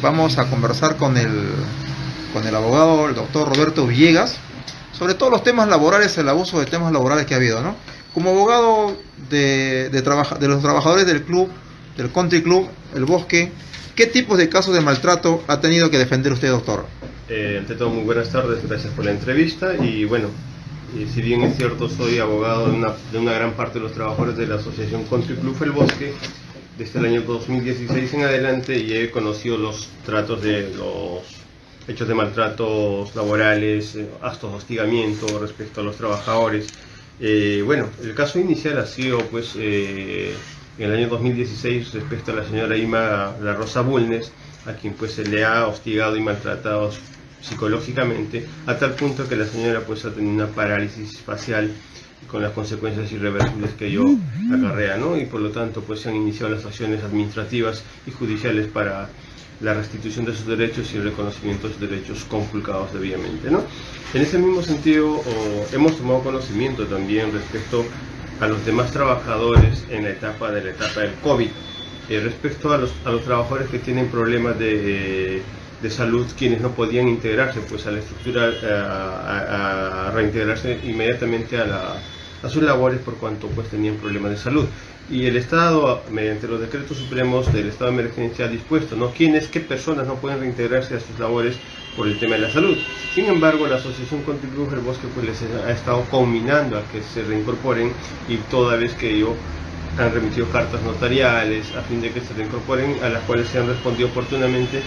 vamos a conversar con el abogado, el doctor Roberto Villegas, sobre todos los temas laborales, el abuso de temas laborales que ha habido, ¿no? Como abogado de los trabajadores del club, del Country Club, El Bosque, ¿qué tipos de casos de maltrato ha tenido que defender usted, doctor? Ante todo, muy buenas tardes, gracias por la entrevista. Y bueno, si bien es cierto, soy abogado de una gran parte de los trabajadores de la asociación Country Club El Bosque desde el año 2016 en adelante, y he conocido los tratos de los hechos de maltratos laborales, actos de hostigamiento respecto a los trabajadores. Bueno, el caso inicial ha sido pues en el año 2016 respecto a la señora Ima La Rosa Bulnes, a quien pues se le ha hostigado y maltratado psicológicamente, a tal punto que la señora pues ha tenido una parálisis facial con las consecuencias irreversibles que ello acarrea, ¿no? Y por lo tanto pues se han iniciado las acciones administrativas y judiciales para la restitución de sus derechos y el reconocimiento de sus derechos conculcados debidamente, ¿no? En ese mismo sentido, hemos tomado conocimiento también respecto a los demás trabajadores en la etapa del COVID, respecto a los trabajadores que tienen problemas de salud, quienes no podían integrarse pues a la estructura, a reintegrarse inmediatamente a sus labores por cuanto pues tenían problemas de salud. Y el Estado, mediante los decretos supremos del estado de emergencia, ha dispuesto, ¿no?, qué personas no pueden reintegrarse a sus labores por el tema de la salud. Sin embargo, la Asociación Country Club El Bosque pues les ha estado conminando a que se reincorporen, y toda vez que ellos han remitido cartas notariales a fin de que se reincorporen, a las cuales se han respondido oportunamente,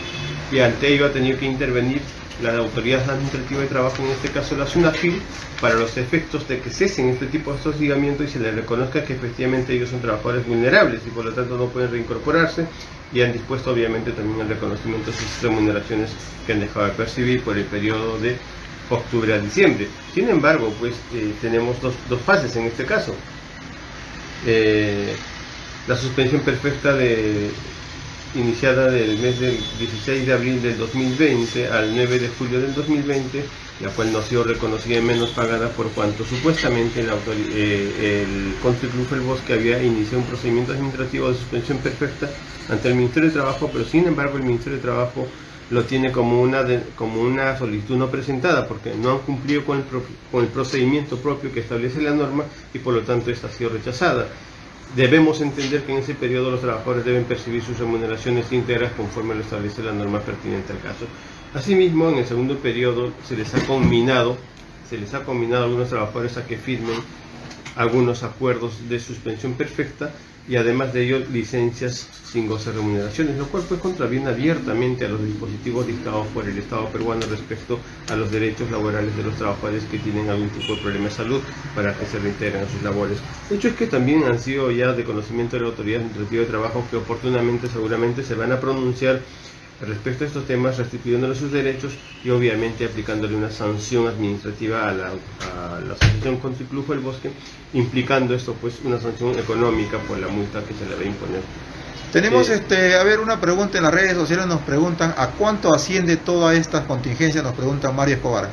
y ante ello ha tenido que intervenir la Autoridad Administrativa de Trabajo, en este caso la SUNAFIL, para los efectos de que cesen este tipo de hostigamiento y se les reconozca que efectivamente ellos son trabajadores vulnerables y por lo tanto no pueden reincorporarse, y han dispuesto obviamente también el reconocimiento de sus remuneraciones que han dejado de percibir por el periodo de octubre a diciembre. Sin embargo, pues tenemos dos fases en este caso. La suspensión perfecta iniciada del mes del 16 de abril del 2020 al 9 de julio del 2020, la cual no ha sido reconocida y menos pagada por cuanto supuestamente el Country Club El Bosque había iniciado un procedimiento administrativo de suspensión perfecta ante el Ministerio de Trabajo, pero sin embargo el Ministerio de Trabajo lo tiene como una solicitud no presentada, porque no han cumplido con el procedimiento propio que establece la norma, y por lo tanto esta ha sido rechazada. Debemos entender que en ese periodo los trabajadores deben percibir sus remuneraciones íntegras conforme lo establece la norma pertinente al caso. Asimismo, en el segundo periodo se les ha combinado a algunos trabajadores a que firmen algunos acuerdos de suspensión perfecta, y además de ello licencias sin goce de remuneraciones, lo cual pues contraviene abiertamente a los dispositivos dictados por el Estado peruano respecto a los derechos laborales de los trabajadores que tienen algún tipo de problema de salud para que se reintegren a sus labores. De hecho es que también han sido ya de conocimiento de la Autoridad Administrativa de Trabajo que oportunamente seguramente se van a pronunciar respecto a estos temas, restituyéndole sus derechos y obviamente aplicándole una sanción administrativa a la Asociación Country Club El Bosque, implicando esto pues una sanción económica por la multa que se le va a imponer. Tenemos una pregunta en las redes sociales, nos preguntan ¿a cuánto asciende todas estas contingencias? Nos pregunta Mario Escobar.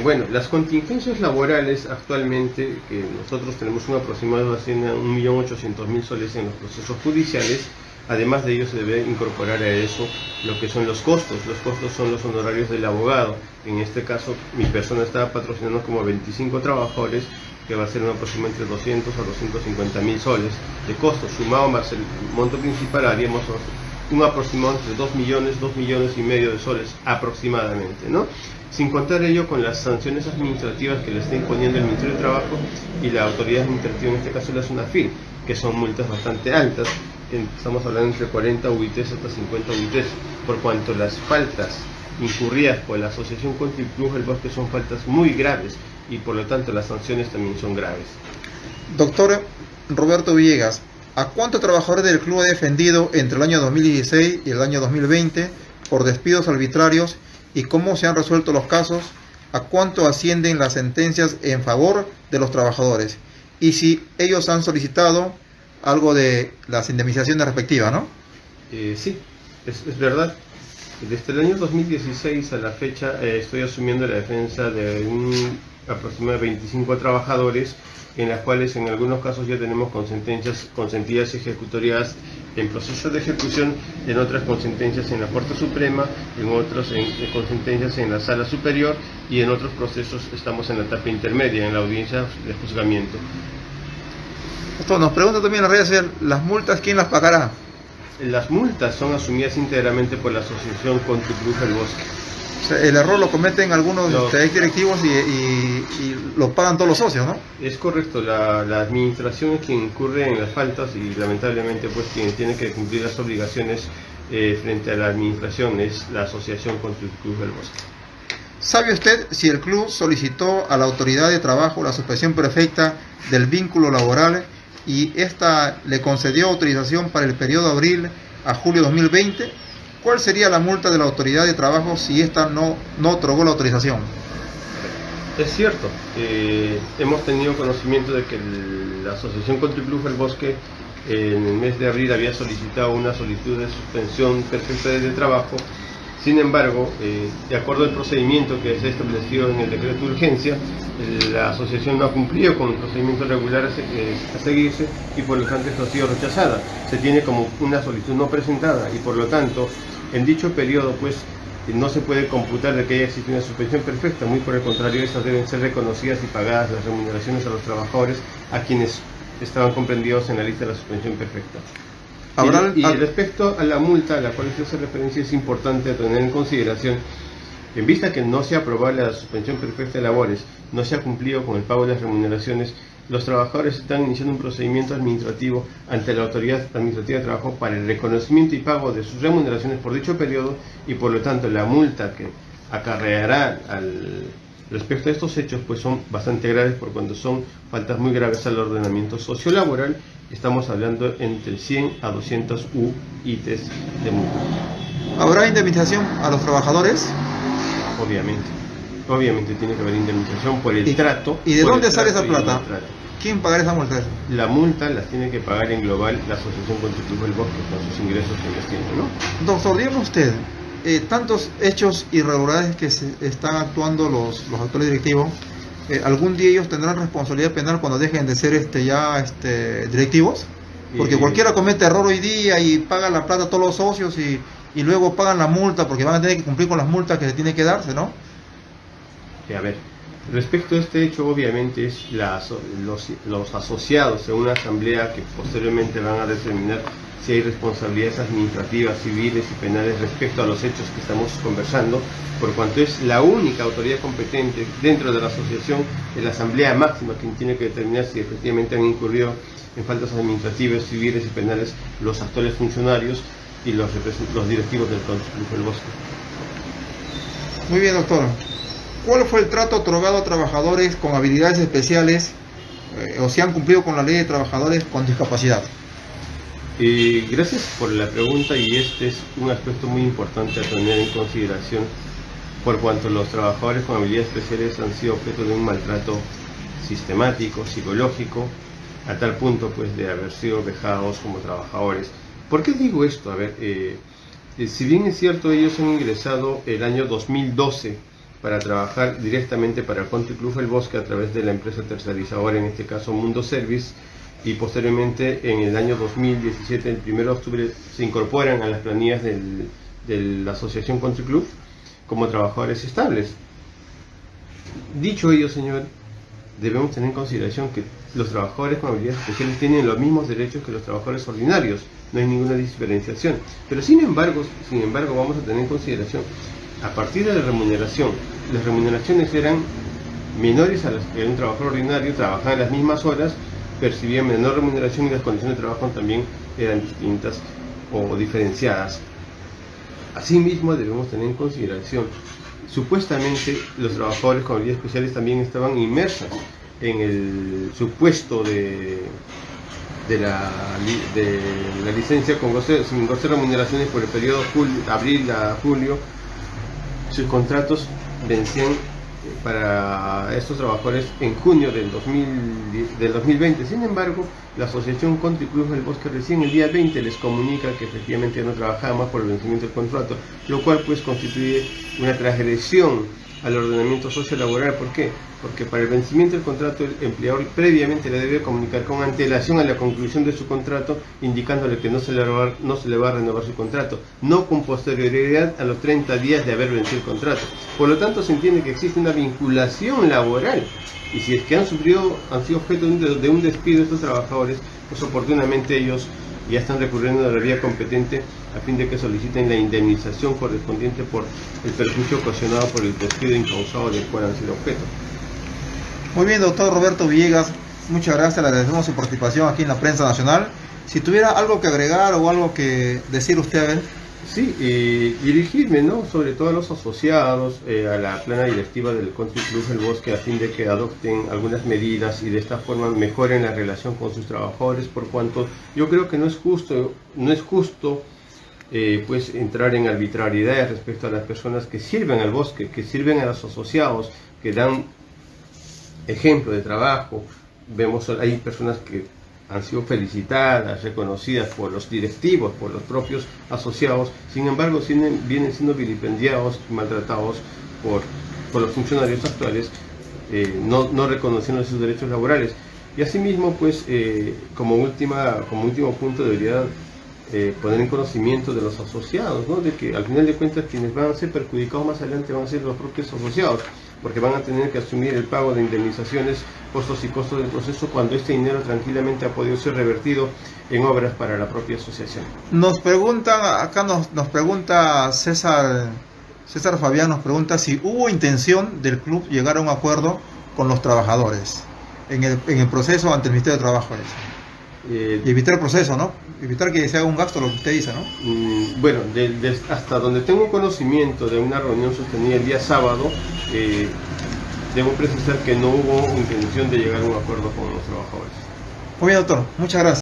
Bueno, las contingencias laborales actualmente, que nosotros tenemos un aproximado de 1.800.000 soles en los procesos judiciales. Además de ello se debe incorporar a eso lo que son los costos. Los costos son los honorarios del abogado. En este caso mi persona estaba patrocinando como 25 trabajadores, que va a ser un aproximado entre 200 a 250.000 soles de costos. Sumado más el monto principal haríamos un aproximado entre 2 millones y medio de soles aproximadamente, ¿no? Sin contar ello con las sanciones administrativas que le está imponiendo el Ministerio de Trabajo y la Autoridad Administrativa, en este caso la SUNAFIL, que son multas bastante altas. Estamos hablando entre 40 UITs hasta 50 UITs, por cuanto las faltas incurridas por la Asociación Country Club El Bosque son faltas muy graves, y por lo tanto las sanciones también son graves. Doctor Roberto Villegas, ¿a cuántos trabajadores del club ha defendido entre el año 2016 y el año 2020 por despidos arbitrarios, y cómo se han resuelto los casos? ¿A cuánto ascienden las sentencias en favor de los trabajadores? Y si ellos han solicitado algo de las indemnizaciones respectivas, ¿no? Sí, es verdad. Desde el año 2016 a la fecha estoy asumiendo la defensa de aproximadamente 25 trabajadores, en las cuales en algunos casos ya tenemos con sentencias consentidas y ejecutoriadas en proceso de ejecución, en otras con sentencias en la Corte Suprema, en otros con sentencias en la Sala Superior, y en otros procesos estamos en la etapa intermedia, en la audiencia de juzgamiento. Esto nos pregunta también en las redes sociales, ¿las multas quién las pagará? Las multas son asumidas íntegramente por la Asociación Country Club El Bosque. O sea, el error lo cometen algunos directivos y lo pagan todos los socios, ¿no? Es correcto, la administración es quien incurre en las faltas y lamentablemente pues quien tiene que cumplir las obligaciones frente a la administración es la Asociación Country Club El Bosque. ¿Sabe usted si el club solicitó a la autoridad de trabajo la suspensión perfecta del vínculo laboral y esta le concedió autorización para el periodo de abril a julio 2020? ¿Cuál sería la multa de la autoridad de trabajo si esta no otorgó la autorización? Es cierto, hemos tenido conocimiento de que la Asociación Country Club El Bosque en el mes de abril había solicitado una solicitud de suspensión perfecta de trabajo. Sin embargo, de acuerdo al procedimiento que se estableció en el decreto de urgencia, la asociación no ha cumplido con el procedimiento regular a seguirse y por lo tanto esto ha sido rechazada. Se tiene como una solicitud no presentada y por lo tanto en dicho periodo pues no se puede computar de que haya existido una suspensión perfecta, muy por el contrario, estas deben ser reconocidas y pagadas las remuneraciones a los trabajadores a quienes estaban comprendidos en la lista de la suspensión perfecta. Y respecto a la multa a la cual se hace referencia, es importante tener en consideración, en vista que no se ha aprobado la suspensión perfecta de labores, no se ha cumplido con el pago de las remuneraciones, los trabajadores están iniciando un procedimiento administrativo ante la Autoridad Administrativa de Trabajo para el reconocimiento y pago de sus remuneraciones por dicho periodo y por lo tanto la multa que acarreará respecto a estos hechos pues son bastante graves por cuanto son faltas muy graves al ordenamiento sociolaboral. Estamos hablando entre 100 a 200 UITs de multa. ¿Habrá indemnización a los trabajadores? Obviamente tiene que haber indemnización por el trato. ¿Y de dónde sale esa plata? ¿Quién pagará esa multa? La multa las tiene que pagar en global la Asociación Country Club El Bosque con sus ingresos que ellos tienen, ¿no? Doctor, dígame usted, tantos hechos irregulares que se están actuando los actuales directivos, ¿algún día ellos tendrán responsabilidad penal cuando dejen de ser directivos? Porque cualquiera comete error hoy día y paga la plata a todos los socios y luego pagan la multa porque van a tener que cumplir con las multas que se tienen que darse, ¿no? A ver, respecto a este hecho, obviamente es los asociados en una asamblea que posteriormente van a determinar si hay responsabilidades administrativas, civiles y penales respecto a los hechos que estamos conversando, por cuanto es la única autoridad competente dentro de la asociación, es la asamblea máxima quien tiene que determinar si efectivamente han incurrido en faltas administrativas, civiles y penales los actuales funcionarios y los directivos del Country Club El Bosque. Muy bien, doctor. ¿Cuál fue el trato otorgado a trabajadores con habilidades especiales o si han cumplido con la ley de trabajadores con discapacidad? Gracias por la pregunta, y este es un aspecto muy importante a tener en consideración por cuanto los trabajadores con habilidades especiales han sido objeto de un maltrato sistemático, psicológico, a tal punto pues de haber sido vejados como trabajadores. ¿Por qué digo esto? A ver, si bien es cierto, ellos han ingresado el año 2012 para trabajar directamente para el Country Club El Bosque a través de la empresa tercerizadora, en este caso Mundo Service, y posteriormente en el año 2017, el 1 de octubre, se incorporan a las planillas de la Asociación Country Club como trabajadores estables. Dicho ello, señor, debemos tener en consideración que los trabajadores con habilidades especiales tienen los mismos derechos que los trabajadores ordinarios, no hay ninguna diferenciación. Pero sin embargo, vamos a tener en consideración, a partir de la remuneración, las remuneraciones eran menores a las que un trabajador ordinario trabajaba en las mismas horas, percibía menor remuneración y las condiciones de trabajo también eran distintas o diferenciadas. Asimismo, debemos tener en consideración, supuestamente los trabajadores con habilidades especiales también estaban inmersos en el supuesto de la licencia sin goce de remuneraciones por el periodo abril a julio. Sus contratos vencían para estos trabajadores en junio del 2020. Sin embargo, la Asociación Country Club El Bosque recién el día 20 les comunica que efectivamente no trabajaba más por el vencimiento del contrato, lo cual pues constituye una transgresión al ordenamiento sociolaboral. ¿Por qué? Porque para el vencimiento del contrato el empleador previamente le debe comunicar con antelación a la conclusión de su contrato, indicándole que no se le va a renovar su contrato, no con posterioridad a los 30 días de haber vencido el contrato. Por lo tanto, se entiende que existe una vinculación laboral, y si es que han sido objeto de un despido estos trabajadores, pues oportunamente ellos ya están recurriendo a la vía competente a fin de que soliciten la indemnización correspondiente por el perjuicio ocasionado por el despido incausado del cual han sido objeto. Muy bien, doctor Roberto Villegas, muchas gracias, le agradecemos su participación aquí en la prensa nacional. Si tuviera algo que agregar o algo que decir usted, a ver. Sí, dirigirme, ¿no?, sobre todo a los asociados, a la plana directiva del Country Club El Bosque, a fin de que adopten algunas medidas y de esta forma mejoren la relación con sus trabajadores, por cuanto yo creo que no es justo pues entrar en arbitrariedad respecto a las personas que sirven al bosque, que sirven a los asociados, que dan ejemplo de trabajo. Vemos, hay personas que han sido felicitadas, reconocidas por los directivos, por los propios asociados, sin embargo vienen siendo vilipendiados y maltratados por los funcionarios actuales, no reconociendo sus derechos laborales. Y asimismo, pues, como último punto, debería poner en conocimiento de los asociados, ¿no?, de que al final de cuentas quienes van a ser perjudicados más adelante van a ser los propios asociados, porque van a tener que asumir el pago de indemnizaciones, costos y costos del proceso, cuando este dinero tranquilamente ha podido ser revertido en obras para la propia asociación. Nos pregunta César Fabián, nos pregunta si hubo intención del club llegar a un acuerdo con los trabajadores en el proceso ante el Ministerio de Trabajo. Y evitar el proceso, ¿no? Evitar que se haga un gasto, lo que usted dice, ¿no? Bueno, hasta donde tengo conocimiento de una reunión sostenida el día sábado, debo precisar que no hubo intención de llegar a un acuerdo con los trabajadores. Muy bien, doctor. Muchas gracias.